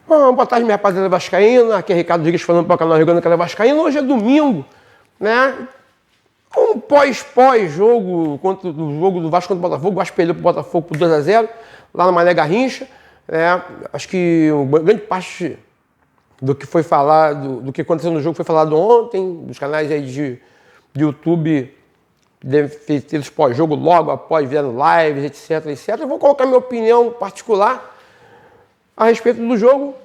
Boa tarde, minha rapaziada vascaína. Aqui é Ricardo Rodrigues falando para o canal Rio Grande Vascaíno. Hoje é domingo, né? Um pós-jogo contra o jogo do Vasco contra o Botafogo. O Vasco perdeu para o Botafogo por 2-0 lá no Mané Garrincha. Né? Acho que uma grande parte do que foi falado, do que aconteceu no jogo foi falado ontem, dos canais aí de YouTube deve ter os pós-jogo logo após, vendo lives, etc. Eu vou colocar minha opinião particular a respeito do jogo.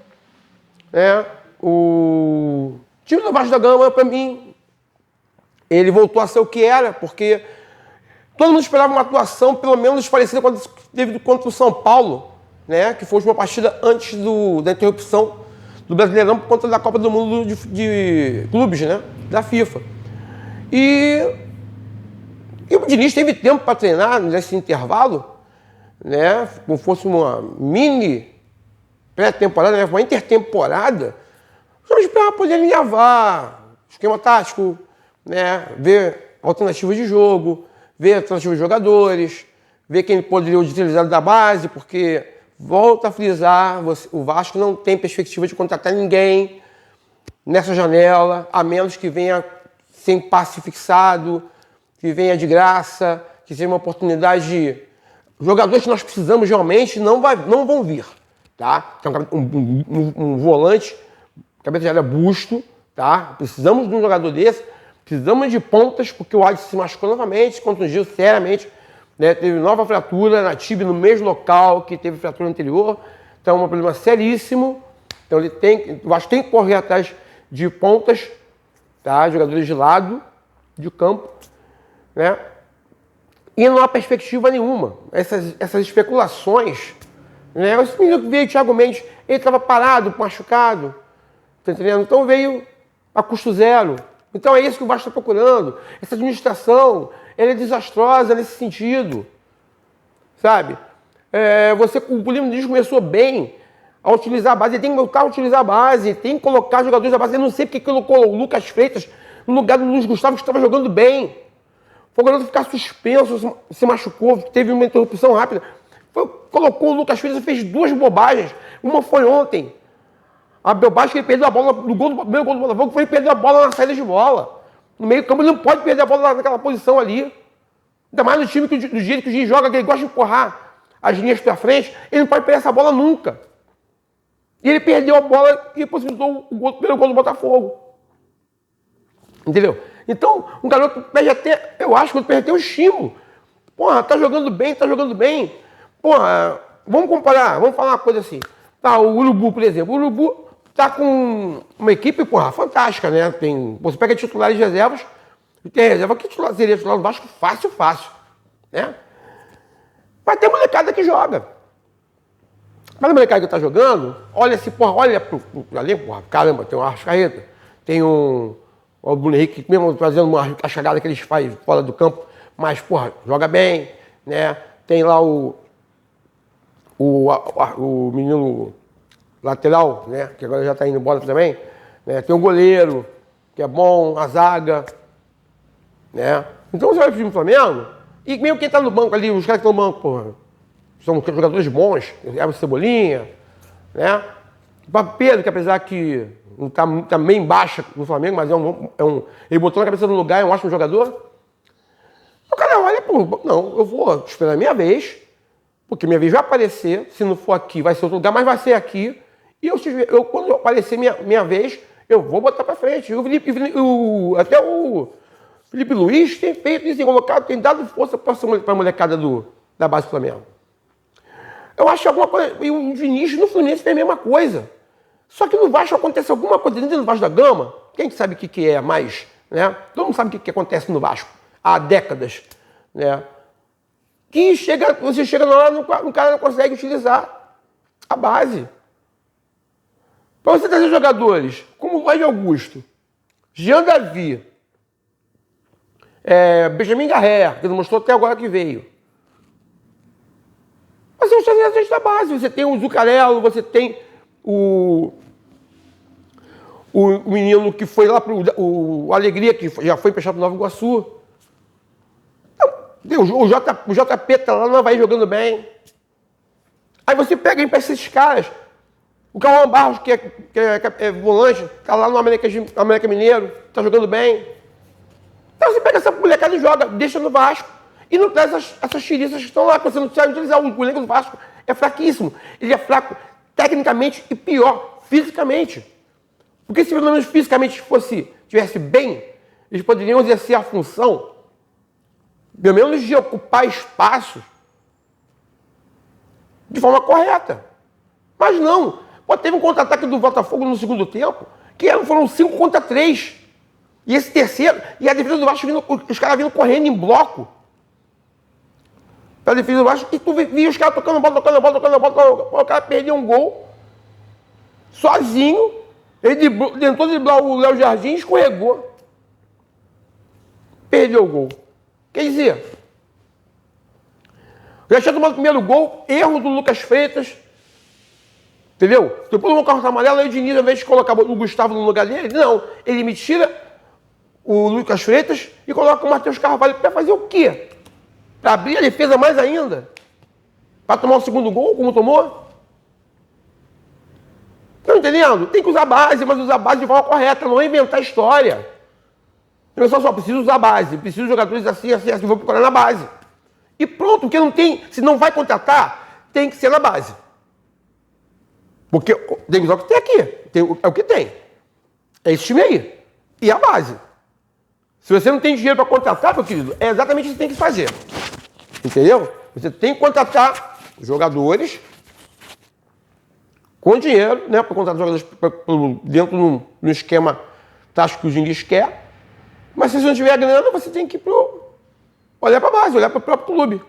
O time do Vasco da Gama, para mim, ele voltou a ser o que era, porque todo mundo esperava uma atuação pelo menos parecida com a que teve contra o São Paulo, né? Que foi uma partida antes da interrupção do Brasileirão por conta da Copa do Mundo de clubes, né? Da FIFA. E o Diniz teve tempo para treinar nesse intervalo, né? Como fosse uma mini pré-temporada, né? Uma intertemporada, vamos para poder alinhavar esquema tático, né? Ver alternativas de jogo, ver alternativas de jogadores, ver quem poderia utilizar da base, porque, volta a frisar, o Vasco não tem perspectiva de contratar ninguém nessa janela, a menos que venha sem passe fixado, que venha de graça, que seja uma oportunidade de... Jogadores que nós precisamos realmente não vão vir, tá? Um volante, cabeça de área busto, tá? Precisamos de um jogador desse, precisamos de pontas, porque o Adson se machucou novamente, contundiu seriamente, né? Teve nova fratura na tíbia no mesmo local que teve fratura anterior, então é um problema seríssimo. Então o Vasco tem que correr atrás de pontas, tá? Jogadores de lado, de campo, né? E não há perspectiva nenhuma. Essas especulações, né? Esse menino que veio, o Thiago Mendes, ele estava parado, machucado, tá entendendo? Então veio a custo zero. Então é isso que o Vasco está procurando. Essa administração, ela é desastrosa nesse sentido, sabe? O Lima Diniz começou bem a utilizar a base, ele tem que voltar a utilizar a base, tem que colocar jogadores da base. Eu não sei porque colocou o Lucas Freitas no lugar do Luiz Gustavo, que estava jogando bem. Foi o garoto ficar suspenso, se machucou, teve uma interrupção rápida. Colocou o Lucas Freitas e fez duas bobagens. Uma foi ontem. A bobagem que ele perdeu a bola no primeiro gol do Botafogo, foi ele perder a bola na saída de bola. No meio campo, ele não pode perder a bola naquela posição ali. Ainda mais no time do jeito que o Gini joga, que ele gosta de empurrar as linhas para frente, ele não pode perder essa bola nunca. E ele perdeu a bola e possibilitou o primeiro gol do Botafogo. Entendeu? Então, um garoto perde até, eu acho que ele perde até o estímulo. Porra, tá jogando bem. Porra, vamos comparar, vamos falar uma coisa assim. Tá, o Urubu, por exemplo. O Urubu tá com uma equipe, porra, fantástica, né? Você pega titulares de reservas, e tem reserva que seria titular do Vasco fácil, né? Mas tem molecada que joga. Mas a molecada que tá jogando, olha assim, porra, olha pro elenco, porra, caramba, tem um Arrascaeta, tem o Bruno Henrique, mesmo fazendo a chegada que eles fazem fora do campo, mas, porra, joga bem, né? Tem lá o menino lateral, né? Que agora já está indo embora também, né? Tem o goleiro, que é bom, a zaga, né? Então você vai pro time do Flamengo, e mesmo quem está no banco ali, os caras que estão no banco, porra, são jogadores bons, Everton Cebolinha, né? O Pedro, que apesar que não tá bem baixa no Flamengo, mas ele botou na cabeça do lugar, é um ótimo jogador. O cara olha, pô, não, eu vou esperar a minha vez, porque minha vez vai aparecer, se não for aqui, vai ser outro lugar, mas vai ser aqui. E quando aparecer minha vez, eu vou botar pra frente. Até o Felipe Luiz tem feito isso, tem dado força pra molecada da base do Flamengo. Eu acho que alguma coisa, e o Vinícius no Fluminense fez a mesma coisa. Só que no Vasco acontece alguma coisa dentro do Vasco da Gama, quem sabe o que é mais, né? Todo mundo sabe o que acontece no Vasco há décadas, né? Que você chega na hora, o cara não consegue utilizar a base. Para você trazer jogadores como o Lloyd Augusto, Jean Davi, Benjamin Garré, que não mostrou até agora que veio. Você não trazer a gente da base. Você tem o Zucarello, você tem o menino que foi lá o Alegria, que já foi emprestado para o Nova Iguaçu. O JP tá lá no Avaí jogando bem. Aí você pega e empresta esses caras. O Cauã Barros, que é volante, tá lá no América Mineiro, tá jogando bem. Então você pega essa molecada e joga, deixa no Vasco. E não traz essas tiriças que estão lá, porque você não sabe utilizar. O elenco do Vasco é fraquíssimo. Ele é fraco tecnicamente e pior, fisicamente. Porque se pelo menos fisicamente tivesse bem, eles poderiam exercer a função, pelo menos de ocupar espaços de forma correta. Mas não. Pô, teve um contra-ataque do Botafogo no segundo tempo, que foram 5 contra 3. E esse terceiro, e a defesa do Vasco, os caras vindo correndo em bloco. Pra defesa do Vasco, e tu via os caras tocando bola, o cara perdeu um gol, sozinho, ele tentou driblar o Léo Jardim, escorregou. Perdeu o gol. Quer dizer, já tinha tomado o primeiro gol, erro do Lucas Freitas, entendeu? Depois do cartão amarelo, aí o Diniz, ao invés de colocar o Gustavo no lugar dele, não, ele me tira o Lucas Freitas e coloca o Matheus Carvalho para fazer o quê? Para abrir a defesa mais ainda? Para tomar o segundo gol, como tomou? Estão entendendo? Tem que usar a base, mas usar a base de forma correta, não é inventar história. Eu só preciso usar a base, preciso de jogadores assim, vou procurar na base. E pronto, porque não tem, se não vai contratar, tem que ser na base. Porque tem que usar o que tem aqui, é o que tem. É esse time aí. E a base. Se você não tem dinheiro para contratar, meu querido, é exatamente isso que você tem que fazer. Entendeu? Você tem que contratar jogadores com dinheiro, né? Para contratar jogadores dentro do esquema tático que o Diniz quer. Mas se você não tiver grana, você tem que olhar para a base, olhar para o próprio clube.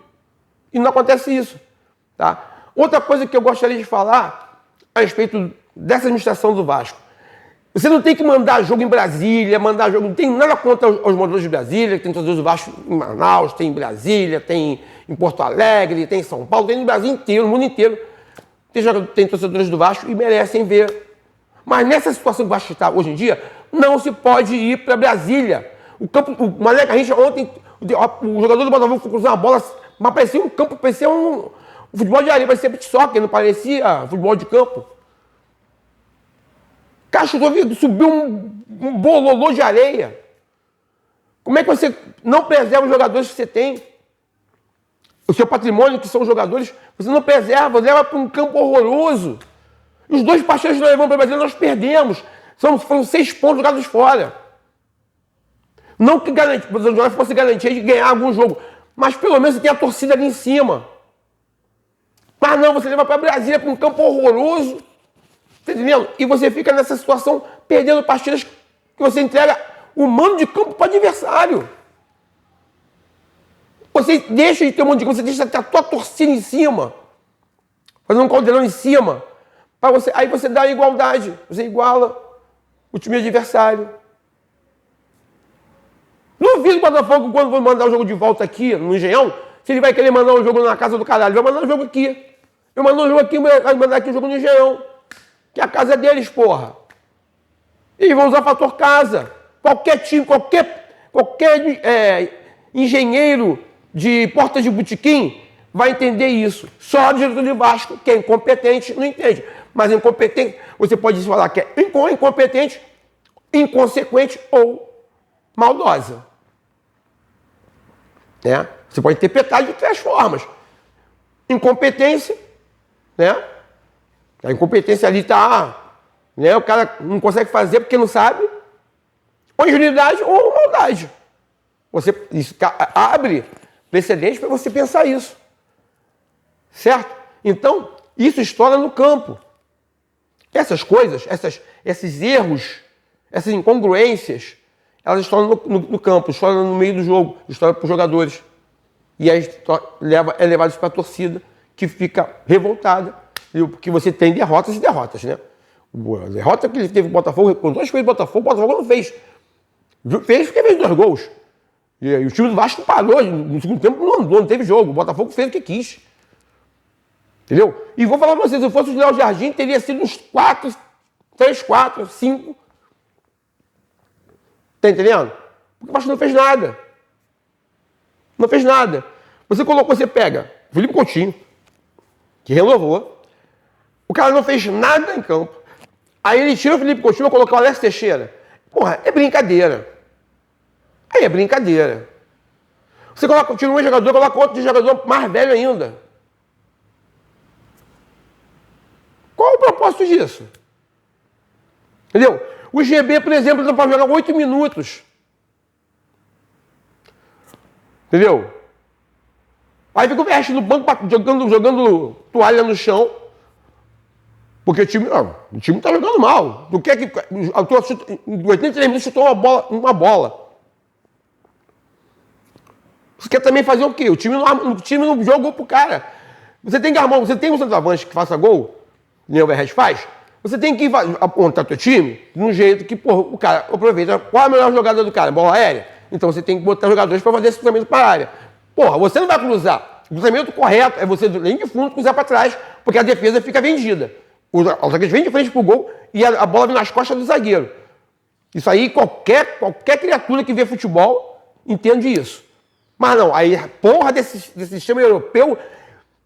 E não acontece isso. Tá? Outra coisa que eu gostaria de falar a respeito dessa administração do Vasco. Você não tem que mandar jogo em Brasília, não tem nada contra os moradores de Brasília, tem torcedores do Vasco em Manaus, tem em Brasília, tem em Porto Alegre, tem em São Paulo, tem no Brasil inteiro, no mundo inteiro. Tem torcedores do Vasco e merecem ver. Mas nessa situação que o Vasco está hoje em dia, não se pode ir para Brasília. O Mané Garrincha ontem, o jogador do Botafogo foi cruzar uma bola, mas parecia um campo, parecia um futebol de areia, parecia beach soccer, não parecia futebol de campo. Subiu um bololô de areia. Como é que você não preserva os jogadores que você tem? O seu patrimônio, que são os jogadores, você não preserva, leva para um campo horroroso. Os 2 partidos que nós levamos para o Brasil, nós perdemos. Foram 6 pontos jogados fora. Não que o fosse garantia de ganhar algum jogo, mas pelo menos você tem a torcida ali em cima. Mas não, você leva para Brasília, para um campo horroroso. Tá entendendo? E você fica nessa situação perdendo partidas que você entrega o mando de campo para o adversário. Você deixa de ter um mando de campo, você deixa de ter a tua torcida em cima, fazendo um caldeirão em cima. Aí você dá a igualdade, você iguala o time adversário. Duvido o Botafogo, quando for mandar o jogo de volta aqui, no Engenhão, se ele vai querer mandar um jogo na casa do caralho. Ele vai mandar um jogo aqui. Eu mando um jogo aqui, vai mandar aqui um jogo no Engenhão. Que é a casa deles, porra. Eles vão usar fator casa. Qualquer time, qualquer engenheiro de porta de botequim vai entender isso. Só o diretor de Vasco, que é incompetente, não entende. Mas incompetente, você pode falar que é incompetente, inconsequente ou maldosa. Né? Você pode interpretar de 3 formas. Incompetência, né? A incompetência ali está, né? O cara não consegue fazer porque não sabe, ou ingenuidade ou maldade. Isso abre precedente para você pensar isso. Certo? Então, isso estoura no campo. Essas coisas, esses erros, essas incongruências, elas estouram no campo, estouram no meio do jogo, estouram para os jogadores. E aí é levado isso para a torcida, que fica revoltada. Porque você tem derrotas e derrotas, né? A derrota que ele teve com o Botafogo, com 2 coisas do Botafogo, o Botafogo não fez. Fez porque fez 2 gols. E o time do Vasco parou, no segundo tempo não teve jogo. O Botafogo fez o que quis. Entendeu? E vou falar para vocês, se eu fosse o Léo Jardim, teria sido uns 3, 4, 5. Tá entendendo? Porque o Vasco não fez nada. Não fez nada. Você pega Felipe Coutinho, que renovou, O cara não fez nada em campo. Aí ele tira o Felipe Coutinho e vai colocar o Alex Teixeira. Porra, é brincadeira. Aí é brincadeira. Você coloca, tira um jogador, coloca outro jogador mais velho ainda. Qual o propósito disso? Entendeu? O GB, por exemplo, não pode jogar 8 minutos. Entendeu? Aí fica o Veste no banco jogando toalha no chão. Porque o time tá jogando mal. Do que é que. Em 83 minutos chutou uma bola. Você quer também fazer o quê? O time não jogou pro cara. Você tem que armar, você tem um centroavante que faça gol, nem o Verres faz, você tem que apontar teu time de um jeito que, porra, o cara aproveita. Qual é a melhor jogada do cara? Bola aérea? Então você tem que botar jogadores para fazer esse cruzamento para a área. Porra, você não vai cruzar. O cruzamento correto é você, nem de fundo, cruzar para trás, porque a defesa fica vendida. O zagueiro vem de frente pro gol e a bola vem nas costas do zagueiro. Isso aí, qualquer criatura que vê futebol entende isso. Mas não, aí, porra desse sistema europeu,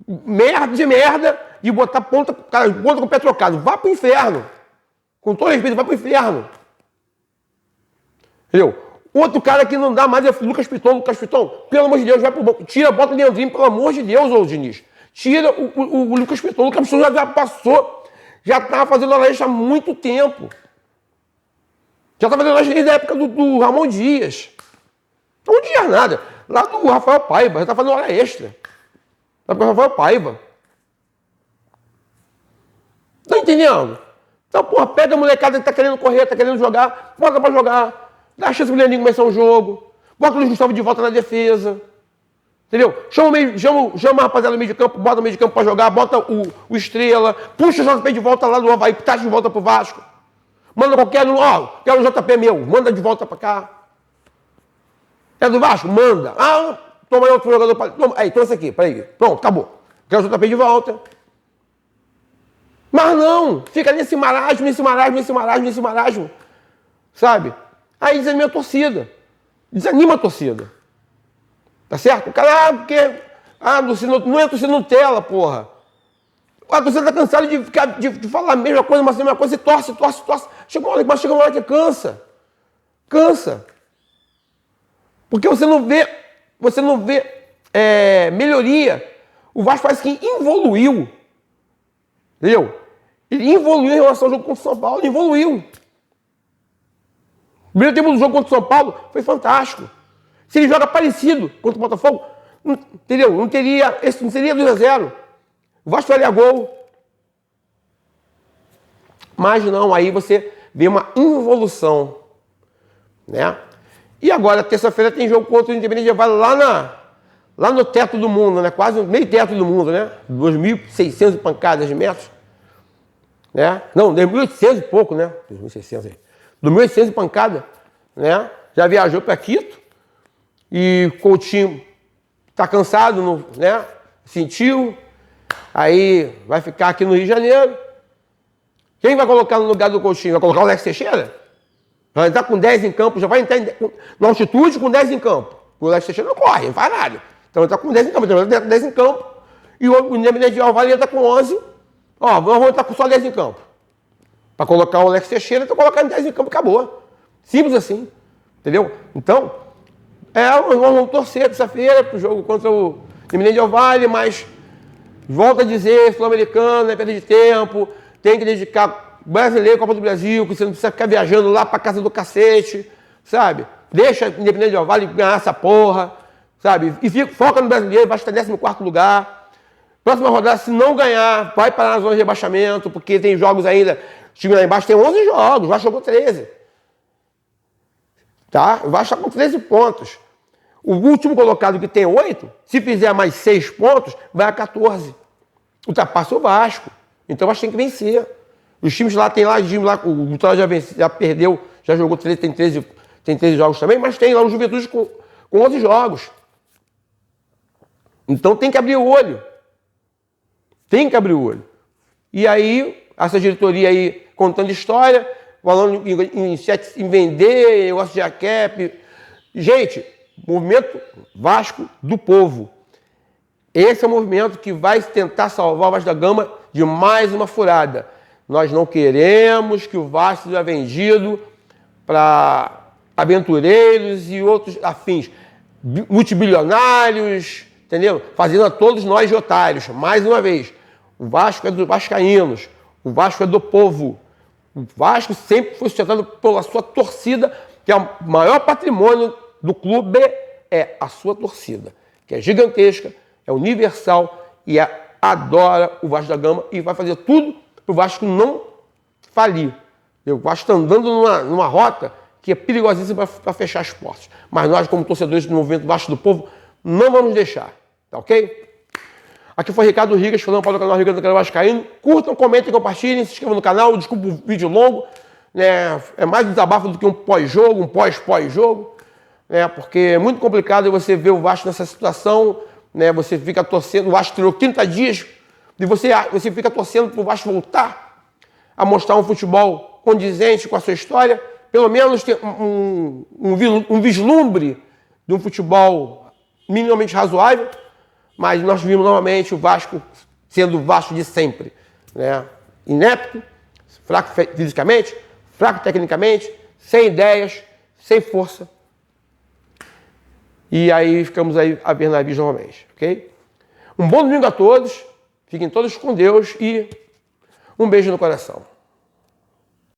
merda, de botar ponta com o pé trocado. Vá pro inferno. Com todo respeito, vá pro inferno. Entendeu? Outro cara que não dá mais é o Lucas Piton. Pelo amor de Deus, vai pro banco. Tira, bota o Leandrinho, pelo amor de Deus, ô Diniz. Tira o Lucas Piton. O Lucas Piton já passou. Já estava fazendo analista há muito tempo. Já estava fazendo analista desde a época do Ramon Dias. Não tinha nada. Lá do Rafael Paiva, já estava fazendo hora extra. Lá do Rafael Paiva. Tá entendendo? Então, porra, pega a molecada que tá querendo correr, tá querendo jogar, bota pra jogar. Dá a chance pro Leandrinho começar um jogo. Bota o Luiz Gustavo de volta na defesa. Entendeu? Chama a rapaziada do meio de campo, bota no meio de campo pra jogar, bota o Estrela, puxa o JP de volta lá do Avaí, tá de volta pro Vasco. Manda qualquer um, quero o JP meu, manda de volta pra cá. É do Vasco? Manda. Toma aí outro jogador pra... Aí, trouxe aqui, peraí. Pronto, acabou. Quero o JP de volta. Mas não, fica nesse marasmo, sabe? Aí desanima a torcida. Desanima a torcida. Tá certo? O cara, porque... não é torcida Nutella, porra. A torcida tá cansada de falar a mesma coisa, mas a mesma coisa, e torce. Chega uma hora que cansa. Cansa. Porque você não vê melhoria. O Vasco parece que evoluiu. Entendeu? Ele evoluiu em relação ao jogo contra o São Paulo, ele evoluiu. O primeiro tempo do jogo contra o São Paulo foi fantástico. Se ele joga parecido contra o Botafogo, entendeu? Não seria 2-0. O Vasco faria gol. Mas não, aí você vê uma involução, né? E agora, terça-feira, tem jogo contra o Independente de Vale lá no teto do mundo, né? Quase meio teto do mundo, né? 2.600 pancadas de metros. Né? Não, 2.800 e pouco, né? 2.600 aí. 2.800 pancada, né? Já viajou para Quito e Coutinho tá cansado, né? Sentiu. Aí vai ficar aqui no Rio de Janeiro. Quem vai colocar no lugar do Coutinho? Vai colocar o Alex Teixeira? Vai entrar com 10 em campo, já vai entrar na altitude com 10 em campo. O Alex Teixeira não corre, não faz nada. Então ele tá com 10 em campo, então ele entra com 10 em campo. E o Independente de Vale entra com 11. Vamos entrar com só 10 em campo. Para colocar o Alex Teixeira, então colocar 10 em campo, acabou. Simples assim. Entendeu? Então, vamos torcer terça-feira para o jogo contra o Independente de Vale, mas volta a dizer, Sul-Americano, é perda de tempo, tem que dedicar brasileiro, Copa do Brasil, que você não precisa ficar viajando lá para casa do cacete, sabe? Deixa o Independente de Vale ganhar essa porra, sabe? E foca no brasileiro, vai estar em 14º lugar. Próxima rodada, se não ganhar, vai parar na zona de rebaixamento, porque tem jogos ainda. O time lá embaixo tem 11 jogos, o Vasco jogou 13. Tá? O Vasco está com 13 pontos. O último colocado que tem 8, se fizer mais 6 pontos, vai a 14. Ultrapassa o Vasco. Então o Vasco tem que vencer. Os times lá, o Vitória já perdeu, já jogou 13, tem 13 jogos também, mas tem lá o Juventude com 11 jogos. Então tem que abrir o olho. Tem que abrir o olho. E aí, essa diretoria aí contando história, falando em vender, negócio de ACAP. Gente, movimento Vasco do povo. Esse é o movimento que vai tentar salvar o Vasco da Gama de mais uma furada. Nós não queremos que o Vasco seja vendido para aventureiros e outros afins, multibilionários, entendeu? Fazendo a todos nós de otários. Mais uma vez, o Vasco é dos vascaínos, o Vasco é do povo. O Vasco sempre foi sustentado pela sua torcida, que é o maior patrimônio do clube, é a sua torcida, que é gigantesca, é universal e adora o Vasco da Gama e vai fazer tudo para o Vasco não falir. O Vasco está andando numa rota que é perigosíssima para fechar as portas. Mas nós, como torcedores do movimento Vasco do Povo, não vamos deixar, tá ok? Aqui foi Ricardo Rigas, falando para o canal Rigas do Canal Vascaíno. Curtam, comentem, compartilhem, se inscrevam no canal. Desculpa o vídeo longo, né? É mais um desabafo do que um pós-jogo, um pós-jogo, né? Porque é muito complicado você ver o Vasco nessa situação, né? Você fica torcendo, o Vasco tirou 30 dias e você fica torcendo para o Vasco voltar a mostrar um futebol condizente com a sua história, pelo menos ter um vislumbre de um futebol minimamente razoável. Mas nós vimos novamente o Vasco sendo o Vasco de sempre, né? Inepto, fraco fisicamente, fraco tecnicamente, sem ideias, sem força. E aí ficamos aí a ver navios novamente, ok? Um bom domingo a todos, fiquem todos com Deus e um beijo no coração.